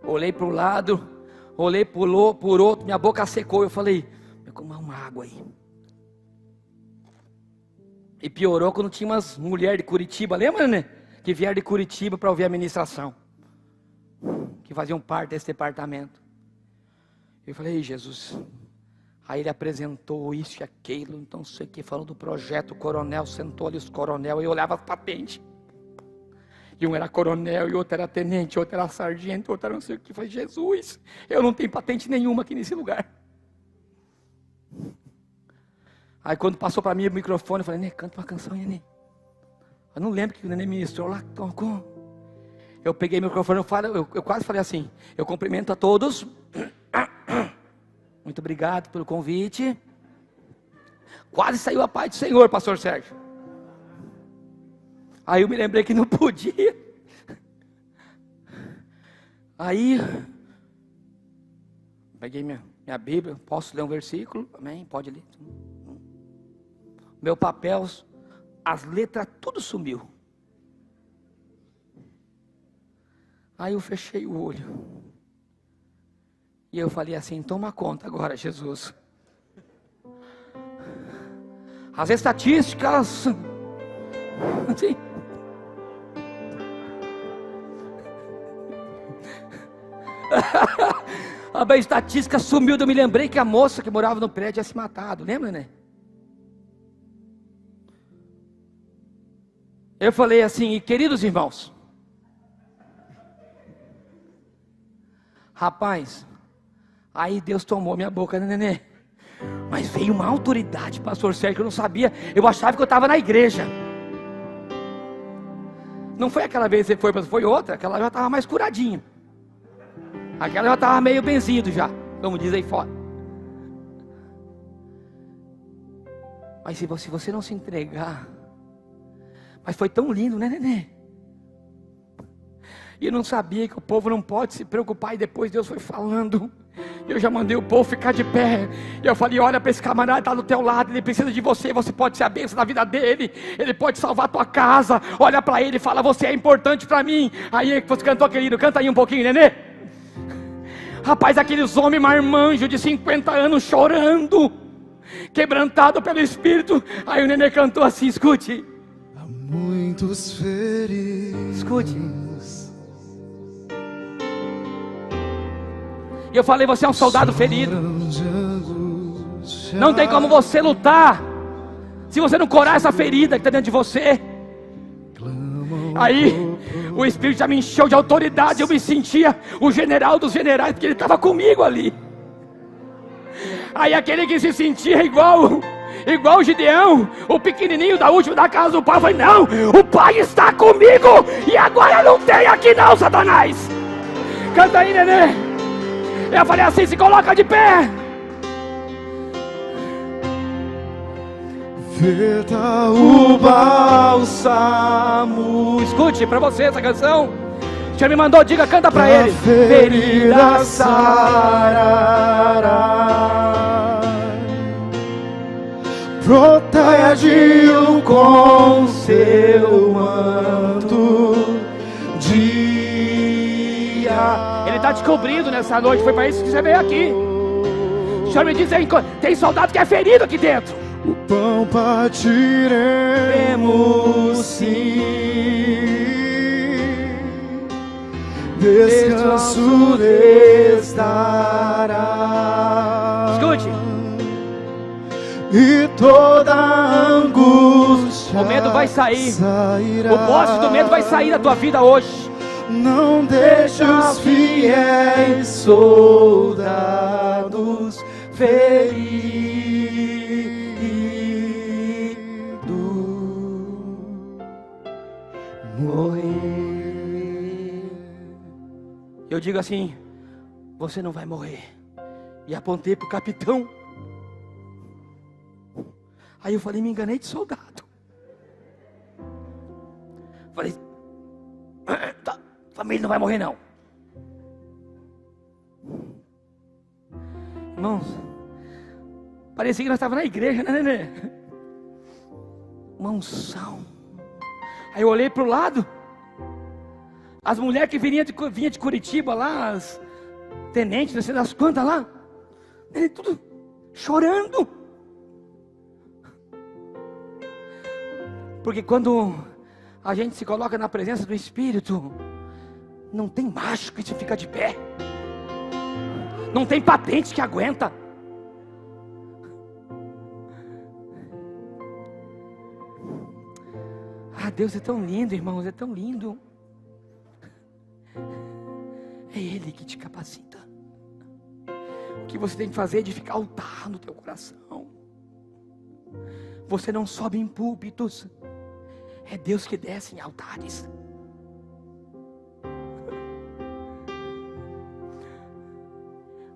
Olhei para um lado, olhei por outro, minha boca secou. Eu falei, eu como uma água aí. E piorou quando tinha umas mulheres de Curitiba, lembra, né? Que vieram de Curitiba para ouvir a ministração, que faziam parte desse departamento. Eu falei, Jesus. Aí ele apresentou isso e aquilo, então sei que falou do projeto, o coronel sentou ali os coronel, e eu olhava as patentes. E um era coronel, e outro era tenente, outro era sargento, outro era não sei o que. Eu falei, Jesus, eu não tenho patente nenhuma aqui nesse lugar. Aí quando passou para mim o microfone, eu falei, Nenê, canta uma canção aí, Nenê. Eu não lembro que o Nenê ministrou lá. Eu peguei o microfone, eu quase falei assim, eu cumprimento a todos. Muito obrigado pelo convite. Quase saiu a paz do Senhor, pastor Sérgio. Aí eu me lembrei que não podia. Aí, peguei minha Bíblia, posso ler um versículo? Amém? Pode ler. Meu papel, as letras, tudo sumiu. Aí eu fechei o olho. E eu falei assim, toma conta agora, Jesus. As estatísticas... Assim, a estatística sumiu. Eu me lembrei que a moça que morava no prédio tinha se matado. Lembra, né? Eu falei assim, queridos irmãos, rapaz, aí Deus tomou minha boca, né, nenê? Mas veio uma autoridade, pastor Sérgio, que eu não sabia. Eu achava que eu estava na igreja. Não foi aquela vez que você foi outra. Aquela já estava mais curadinha. Aquela já estava meio benzido já, como diz aí fora. Mas se você não se entregar... Mas foi tão lindo, né, nenê? E eu não sabia que o povo não pode se preocupar. E depois Deus foi falando. Eu já mandei o povo ficar de pé. E eu falei, olha para esse camarada, está do teu lado. Ele precisa de você, você pode ser a bênção na vida dele. Ele pode salvar a tua casa. Olha para ele e fala, você é importante para mim. Aí você cantou, querido, canta aí um pouquinho, nenê. Rapaz, aqueles homens marmanjos de 50 anos chorando, quebrantado pelo Espírito. Aí o nenê cantou assim, escute. Há muitos feridos. Escute. E eu falei, você é um soldado ferido. Não tem como você lutar se você não curar essa ferida que está dentro de você. Aí o Espírito já me encheu de autoridade. Eu me sentia o general dos generais, porque ele estava comigo ali. Aí aquele que se sentia igual o Gideão, o pequenininho da última da casa do pai, eu falei, não, o pai está comigo. E agora não tem aqui não, Satanás. Canta aí, nenê. Eu falei assim, se coloca de pé. Verta o bálsamo. Escute, pra você essa canção. O Senhor me mandou, diga, canta pra ele. Ferida sarará, protege-o com seu manto dia. Ele está te cobrindo nessa noite. Foi para isso que você veio aqui. O Senhor me diz aí, tem soldado que é ferido aqui dentro. O pão partiremos sim, descanso estará. Escute. E toda angústia, o medo vai sair. sairá. O poste do medo vai sair da tua vida hoje. Não deixe os fiéis soldados feridos morrer. Eu digo assim, você não vai morrer. E apontei para o capitão. Aí eu falei, me enganei de soldado. Falei, tá, família não vai morrer não. Irmãos, parecia que nós estávamos na igreja, né, nenê? Uma unção. Aí eu olhei para o lado. As mulheres que vinham de Curitiba lá, as tenentes, não sei das quantas lá, tudo chorando. Porque quando a gente se coloca na presença do Espírito, não tem macho que se fica de pé. Não tem patente que aguenta. Ah, Deus é tão lindo, irmãos, é tão lindo. É Ele que te capacita. O que você tem que fazer é edificar altar no teu coração. Você não sobe em púlpitos. É Deus que desce em altares.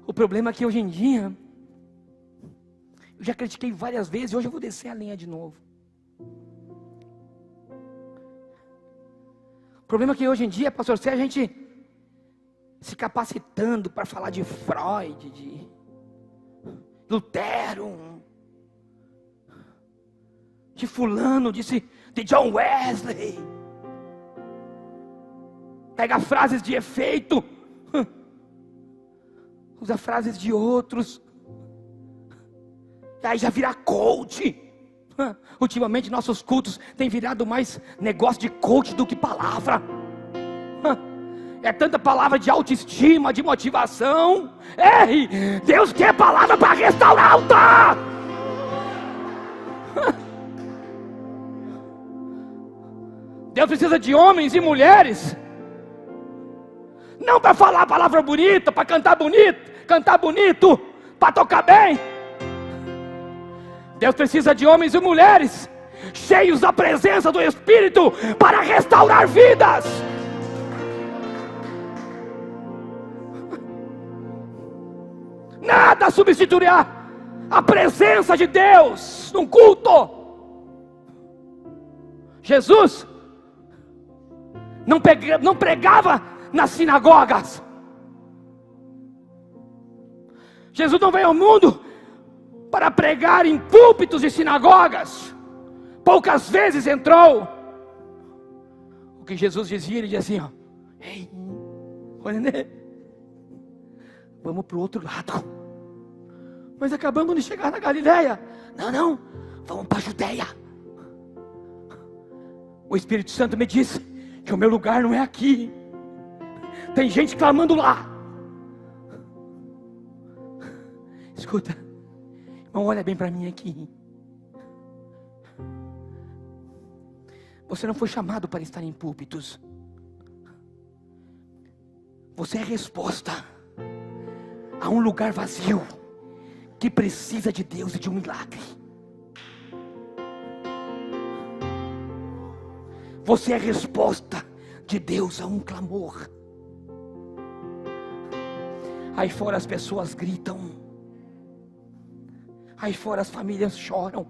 O problema é que hoje em dia, eu já critiquei várias vezes, hoje eu vou descer a linha de novo. problema é que hoje em dia, pastor, se a gente se capacitando para falar de Freud, de Lutero, de fulano, de John Wesley, pega frases de efeito, usa frases de outros, e aí já vira coach. Ultimamente nossos cultos têm virado mais negócio de coach do que palavra. É tanta palavra de autoestima, de motivação. Ei, Deus quer palavra para restaurar o altar. Deus precisa de homens e mulheres, não para falar palavra bonita, para cantar bonito, para tocar bem. Deus precisa de homens e mulheres cheios da presença do Espírito para restaurar vidas. Nada substituirá a presença de Deus num culto. Jesus não pregava nas sinagogas. Jesus não veio ao mundo para pregar em púlpitos de sinagogas. Poucas vezes entrou. O que Jesus dizia, ele dizia assim: ei, vamos para o outro lado. Mas acabamos de chegar na Galileia. Não, vamos para a Judeia. O Espírito Santo me disse que o meu lugar não é aqui. Tem gente clamando lá. Escuta, irmão, olha bem para mim aqui. Você não foi chamado para estar em púlpitos. Você é resposta a um lugar vazio que precisa de Deus e de um milagre. Você é resposta de Deus a um clamor. Aí fora as pessoas gritam. Aí fora as famílias choram.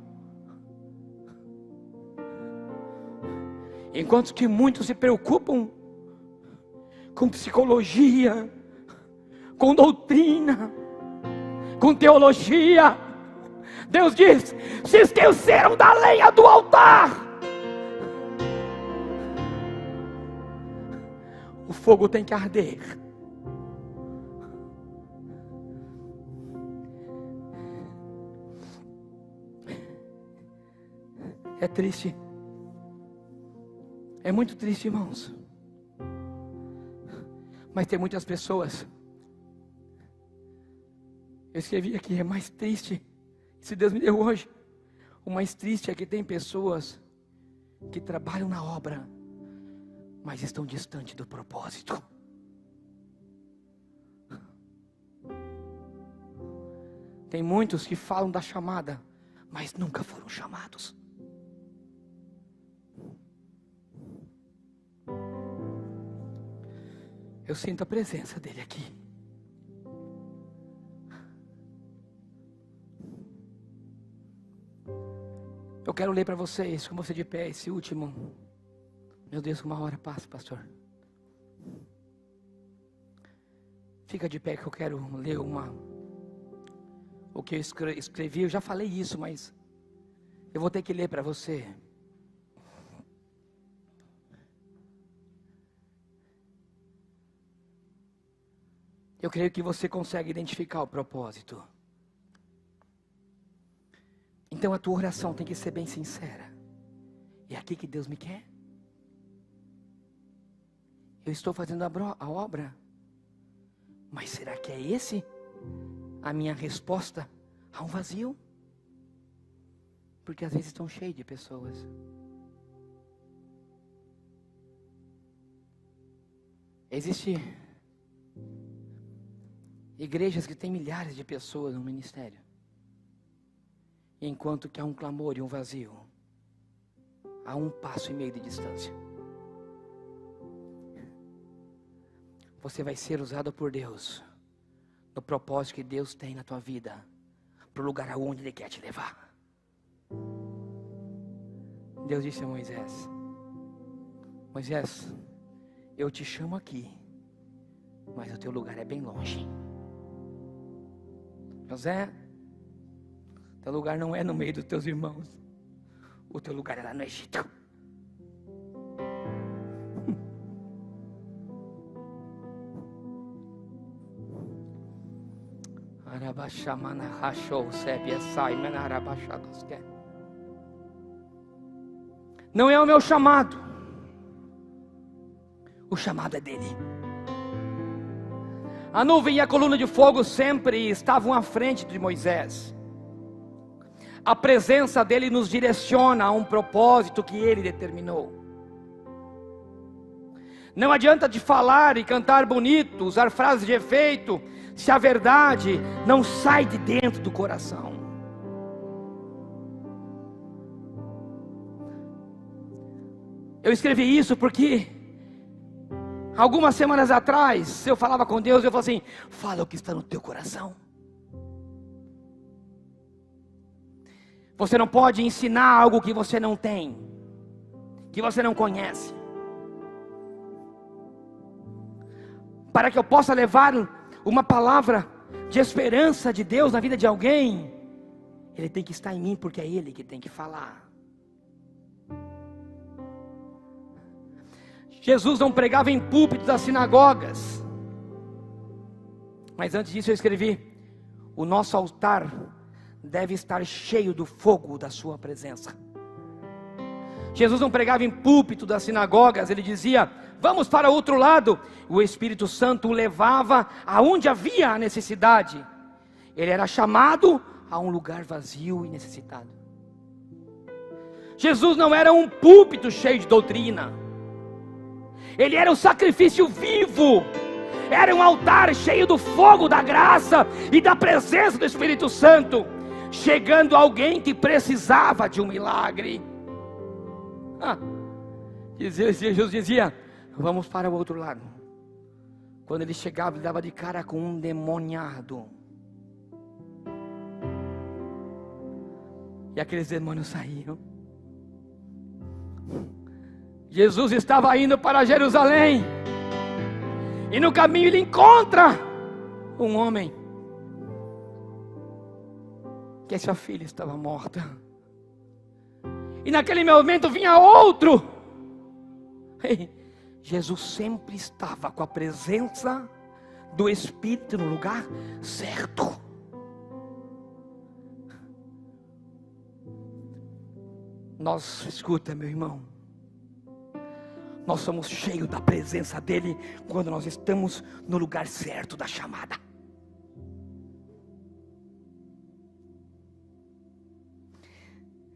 Enquanto que muitos se preocupam com psicologia, com doutrina, com teologia, Deus diz: se esqueceram da lenha do altar. O fogo tem que arder. É triste. É muito triste, irmãos. Mas tem muitas pessoas. Eu escrevi aqui, é mais triste. Se Deus me deu hoje, o mais triste é que tem pessoas que trabalham na obra, mas estão distantes do propósito. Tem muitos que falam da chamada, mas nunca foram chamados. Eu sinto a presença dele aqui. Eu quero ler para vocês, com você de pé, esse último. Meu Deus, uma hora passa, pastor. Fica de pé que eu quero ler o que eu escrevi. Eu já falei isso, mas eu vou ter que ler para você. Eu creio que você consegue identificar o propósito. Então a tua oração tem que ser bem sincera. É aqui que Deus me quer? Eu estou fazendo a obra, mas será que é esse a minha resposta a um vazio? Porque às vezes estão cheios de pessoas. Existem igrejas que têm milhares de pessoas no ministério, enquanto que há um clamor e um vazio, a 1,5 passo de distância. Você vai ser usado por Deus no propósito que Deus tem na tua vida, para o lugar aonde Ele quer te levar. Deus disse a Moisés: Moisés, eu te chamo aqui, mas o teu lugar é bem longe. José, teu lugar não é no meio dos teus irmãos, o teu lugar é lá no Egito. Não é o meu chamado, o chamado é dele. A nuvem e a coluna de fogo sempre estavam à frente de Moisés. A presença dele nos direciona a um propósito que ele determinou. Não adianta de falar e cantar bonito, usar frases de efeito, se a verdade não sai de dentro do coração. Eu escrevi isso porque algumas semanas atrás eu falava com Deus, eu falei assim: fala o que está no teu coração. Você não pode ensinar algo que você não tem, que você não conhece. Para que eu possa levar uma palavra de esperança de Deus na vida de alguém, ele tem que estar em mim, porque é ele que tem que falar. Jesus não pregava em púlpitos das sinagogas, mas antes disso eu escrevi: o nosso altar deve estar cheio do fogo da sua presença. Jesus não pregava em púlpito das sinagogas, ele dizia: vamos para o outro lado. O Espírito Santo o levava aonde havia a necessidade. Ele era chamado a um lugar vazio e necessitado. Jesus não era um púlpito cheio de doutrina, ele era um sacrifício vivo, era um altar cheio do fogo da graça e da presença do Espírito Santo, chegando alguém que precisava de um milagre. Jesus dizia: vamos para o outro lado. Quando ele chegava, ele dava de cara com um demoniado, e aqueles demônios saíram. Jesus estava indo para Jerusalém, e no caminho ele encontra um homem que sua filha estava morta, e naquele momento vinha outro. Jesus sempre estava com a presença do Espírito no lugar certo. Escuta, meu irmão, nós somos cheios da presença dele quando nós estamos no lugar certo da chamada.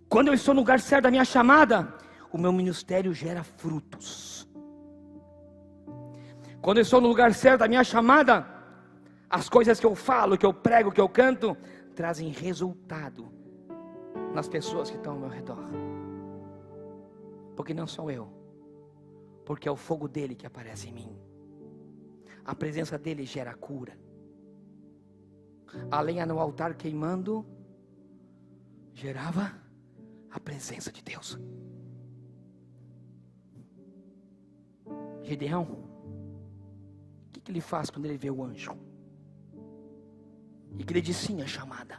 Quando eu estou no lugar certo da minha chamada, o meu ministério gera frutos. Quando eu estou no lugar certo da minha chamada, as coisas que eu falo, que eu prego, que eu canto, trazem resultado nas pessoas que estão ao meu redor. Porque não sou eu, porque é o fogo dele que aparece em mim. A presença dele gera cura. A lenha no altar queimando gerava a presença de Deus. Gideão, o que ele faz quando ele vê o anjo? E que ele diz sim à chamada.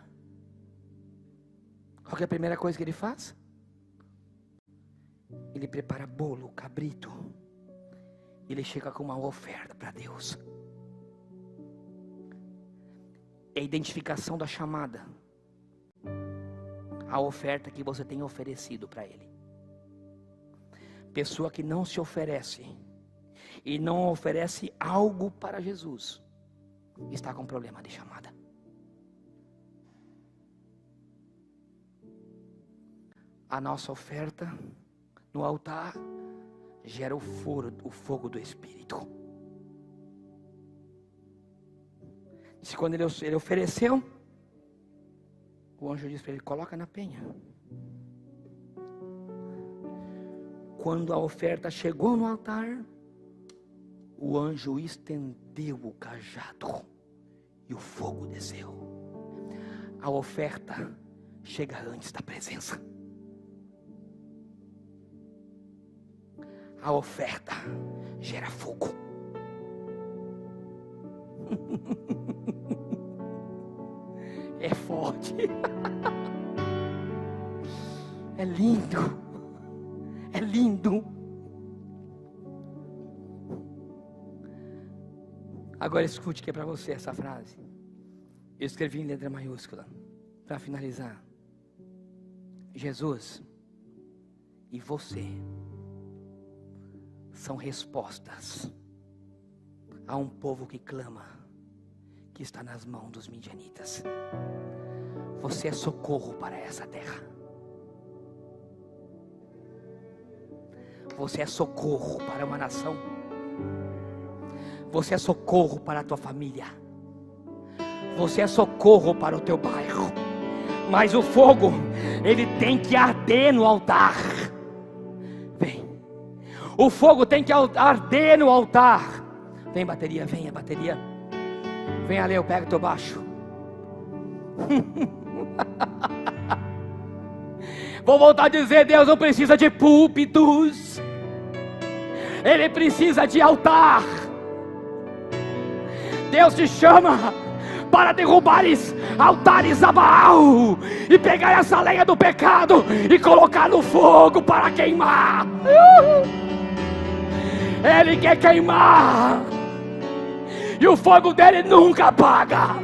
Qual que é a primeira coisa que ele faz? Ele prepara bolo, cabrito. Ele chega com uma oferta para Deus. É a identificação da chamada. A oferta que você tem oferecido para Ele. Pessoa que não se oferece e não oferece algo para Jesus, está com problema de chamada. A nossa oferta no altar gera o fogo do Espírito. Se quando ele ofereceu, o anjo disse para ele: coloca na penha. Quando a oferta chegou no altar, o anjo estendeu o cajado e o fogo desceu. A oferta chega antes da presença. A oferta gera fogo. É forte. É lindo. É lindo. Agora escute que é para você essa frase. Eu escrevi em letra maiúscula. Para finalizar. Jesus e você são respostas a um povo que clama, que está nas mãos dos midianitas. Você é socorro para essa terra. Você é socorro para uma nação. Você é socorro para a tua família. Você é socorro para o teu bairro. Mas o fogo, ele tem que arder no altar. Vem. O fogo tem que arder no altar. Vem, bateria, vem a bateria. Vem ali, eu pego teu baixo. Vou voltar a dizer, Deus não precisa de púlpitos. Ele precisa de altar. Deus te chama para derrubares altares a Baal e pegar essa lenha do pecado e colocar no fogo para queimar. Ele quer queimar e o fogo dele nunca apaga.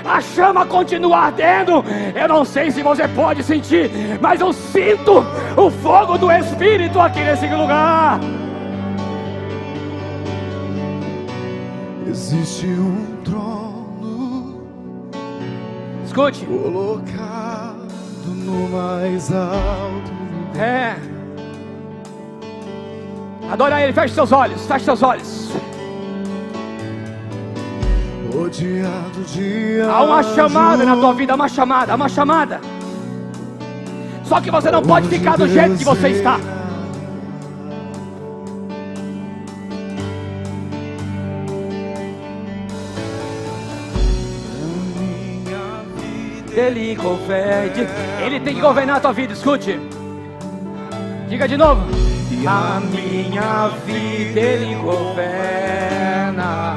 A chama continua ardendo. Eu não sei se você pode sentir, mas eu sinto o fogo do Espírito aqui nesse lugar. Existe um trono, escute, colocado no mais alto. Adora Ele, feche seus olhos, feche seus olhos. Rodeado de Há uma chamada na tua vida, há uma chamada. Só que você não pode ficar do jeito que você está. Ele governe. Ele tem que governar a tua vida, escute. Diga de novo. A minha vida Ele governa.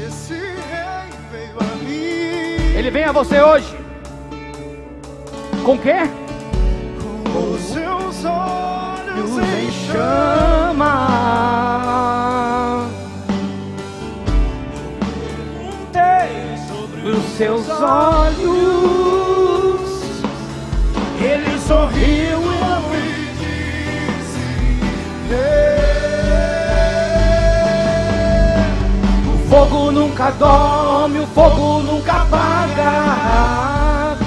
Esse rei veio a mim. Ele vem a você hoje. Com o quê? Com os seus olhos em chama. Os seus olhos. Ele sorriu e me disse: o fogo nunca dorme, o fogo nunca apaga.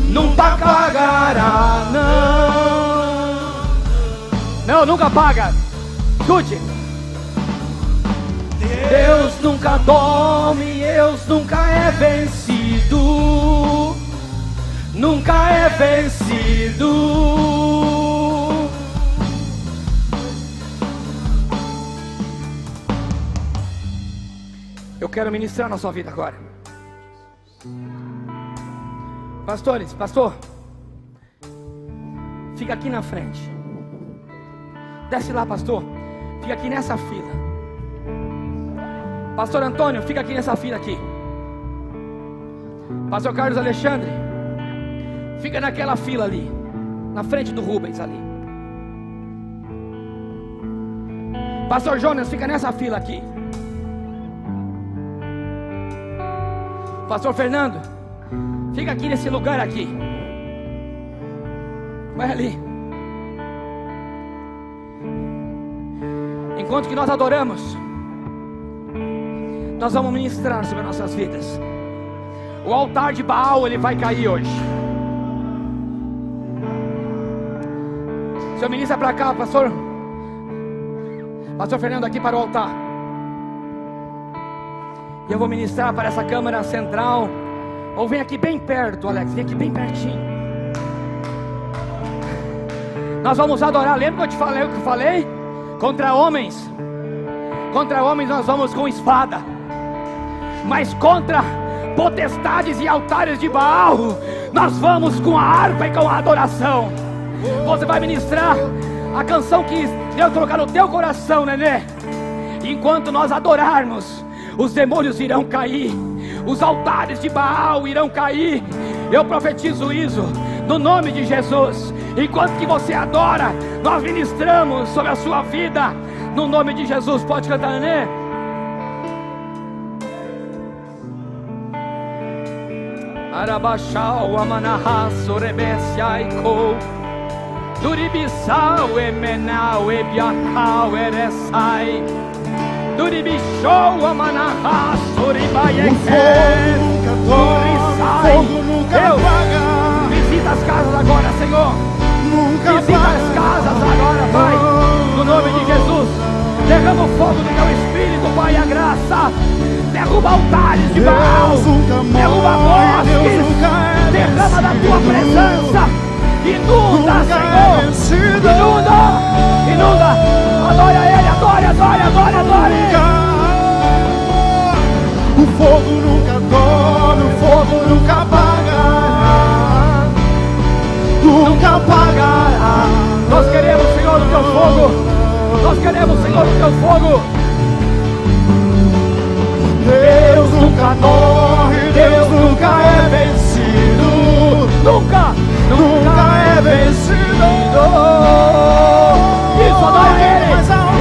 Nunca apagará, não, nunca apaga. Escute. Deus nunca dorme, Deus nunca é vencido. Nunca é vencido. Eu quero ministrar na sua vida agora. Pastores, pastor, fica aqui na frente. Desce lá, pastor. Fica aqui nessa fila. Pastor Antônio, fica aqui nessa fila aqui. Pastor Carlos Alexandre, fica naquela fila ali, na frente do Rubens ali. Pastor Jonas, fica nessa fila aqui. Pastor Fernando, fica aqui nesse lugar aqui. Vai ali. Enquanto que nós adoramos, nós vamos ministrar sobre as nossas vidas. O altar de Baal, ele vai cair hoje. O senhor ministra para cá, pastor Fernando, aqui para o altar. E eu vou ministrar para essa câmara central. Ou vem aqui bem perto, Alex, vem aqui bem pertinho. Nós vamos adorar. Lembra que eu te falei o que eu falei? Contra homens nós vamos com espada. Mas contra potestades e altares de Baal, nós vamos com a harpa e com a adoração. Você vai ministrar a canção que Deus colocar no teu coração, nenê. Enquanto nós adorarmos, os demônios irão cair, os altares de Baal irão cair. Eu profetizo isso no nome de Jesus. Enquanto que você adora, nós ministramos sobre a sua vida no nome de Jesus. Pode cantar, nenê. Arabachau amanaha sorebesiaiko Duribisau emenau ebiakau eresai Duribishou amanaha soribaieke Durisai. Deus, visita as casas agora, Senhor. Visita as casas agora, Pai, no nome de Jesus. Derrama o fogo do teu Espírito, Pai, a graça. Derruba altares de Baal, derruba bosques, derrama da tua presença. Inunda, Senhor, inunda, inunda. Adore a Ele, adore, adore, adore, adore. O fogo nunca dorme, o fogo nunca apagará, nunca apagará. Nós queremos, Senhor, o teu fogo. Nós queremos, Senhor, o teu fogo. Deus nunca morre, Deus nunca é vencido, Nunca, nunca é vencido. Isso, adora a Ele.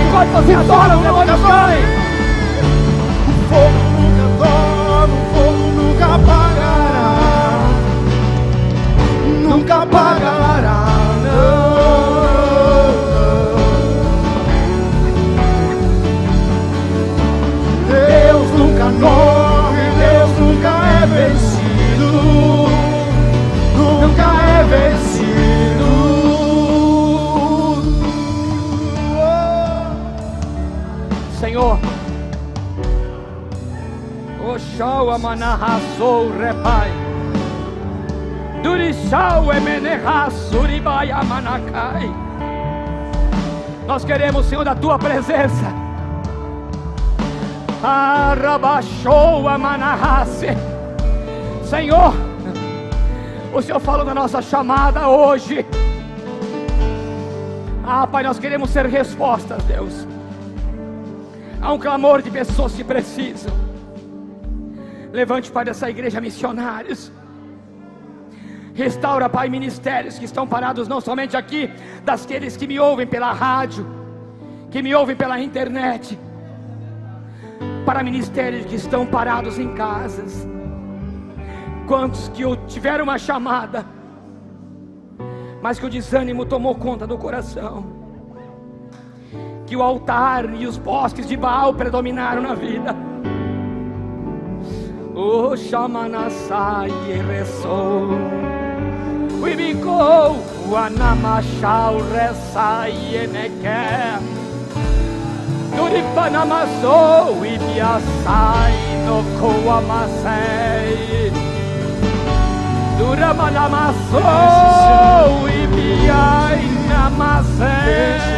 Enquanto você adora, os demônios caem. O fogo nunca dorme, o fogo nunca apagará, nunca apagará, não. Deus nunca morre, Deus nunca é vencido, nunca é vencido. Senhor, Oxau amanaha sou repai, Durixau emeneha suribai amanakai. Nós queremos, Senhor, da tua presença. Arabachou amanahase. Senhor, o Senhor falou da nossa chamada hoje. Pai, nós queremos ser respostas, Deus. Há um clamor de pessoas que precisam. Levante, Pai, dessa igreja missionários. Restaura, Pai, ministérios que estão parados não somente aqui, daqueles que me ouvem pela rádio, que me ouvem pela internet, para ministérios que estão parados em casas. Quantos que tiveram uma chamada, mas que o desânimo tomou conta do coração, que o altar e os bosques de Baal predominaram na vida. O Shamanasai resou, o Ibicou, o Anamachau resai enequer, Duripanamassou, o Ibiasai no Coamasei, Duramanamassou, o Ibiai namasei.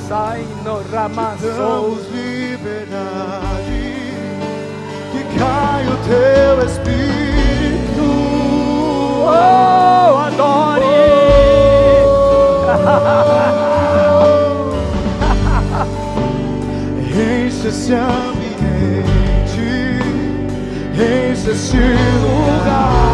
Sai no ramassou. Damos liberdade, que cai o teu Espírito. Oh, adore. Enche esse ambiente, enche esse lugar.